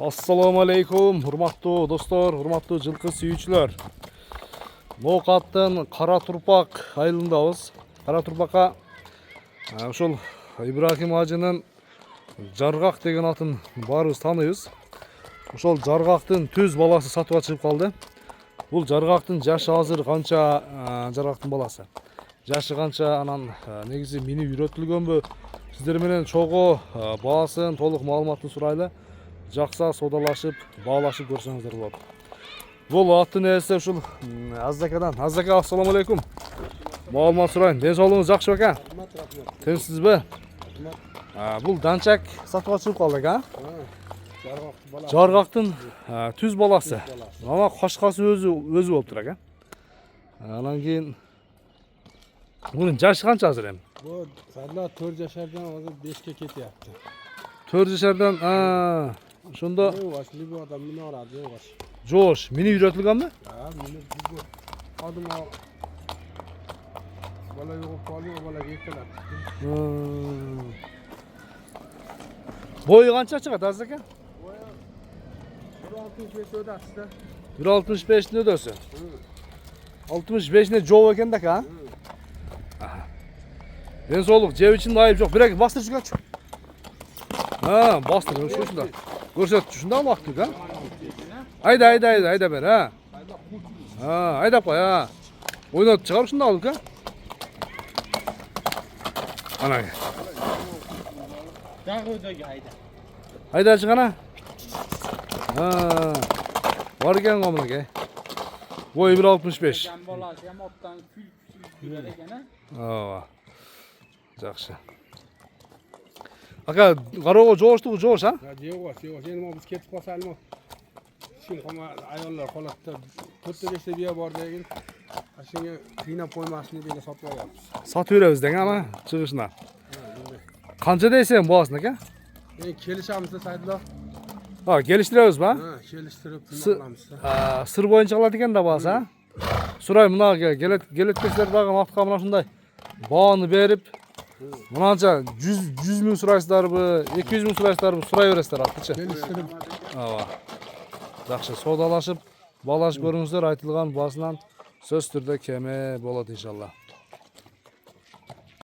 Assalamu alaikum, hurmatlı dostlar, hurmatlı жылқы сүйүүчүлөр. Ноокаттын Кара Турпак айылындабыз. Кара Турпакка ошол Ибрахим ажынын Жаргак деген атын баарыбыз тааныйбыз. Ошол Жаргактын түз баласы сатууга чыгып калды. Бул Жаргактын жашы азыр канча? Жаргактын баласы жашы канча? Анан негизи минип үйрөтүлгөнбү? Сиздер менен чогуу баасын, толук маалыматын сурайлы. Жақса содалашып, баалашып көрсөңүздөр болот. Бул аттын ээси ушул Аззакадан. Аззака, ассаламу алейкум. Маалымат сурайын. Ден соолугуңуз жакшы бекен? Тынчсызбы? Бул данчак сатууга чыгып калды экен, Жаргактын түз баласы. Ана кашкасы өзү болуп тур экен. Анан кийин мунун жашы канча азыр эми? Bu sadla 4 yaşardan azır 5'ke ketyaptı. 4 жашардан, ошондо Yavaş, bir adam mini aradı yavaş. жоош, мини үйрөтүлгөнбү? Ya mini bu adım o. Bala yok kalıyor, bala gittiler. Boyu kança çıkart Azzaka? Boya 1.65 öde aslında. 1.65 ödösü. 65 ne joo eкен да ка? Ден соолук, жеп үчүн айып жок. Бирек бастыр чыгачы. Бастыр, ушунда. Көрсөт, ушунда убактык, Айда бер, айдап кой, Ойнотуп чыгар ушунда алып, Ана. Дагы өдөгө айда. Айда чыгана. Бар экен го мынакей. Бою 1.65. Баласы hem ottan kül yürür eкен, Жакшы. Ака, кароого жооштугу жоош, Yavaş. Endi biz ketip kalsalım. Şimdi ama ayollar kolatta 4-5'te bir var degin. Aşıya kıynap koymasını böyle satып alıyoruz. Сатып беребиз дең ана чыгышына. Канча дейсең баасын экен? Kelişamiz saydılar. Келиштиребиз ба? Keliştirip alamız. Сыр боюнча калат экен да баасы, Сурай мына келеткесилер дагы атка мына ушундай бааны берип, мынанча 100 миң сурайсыздарбы, 200 миң сурайсыздарбы, сурай бересиздер аттычы. Keliştirip. Жакшы, содалашып, баалашып көрүңүздөр, айтылган баасынан сөз түрдө кеме болот иншалла.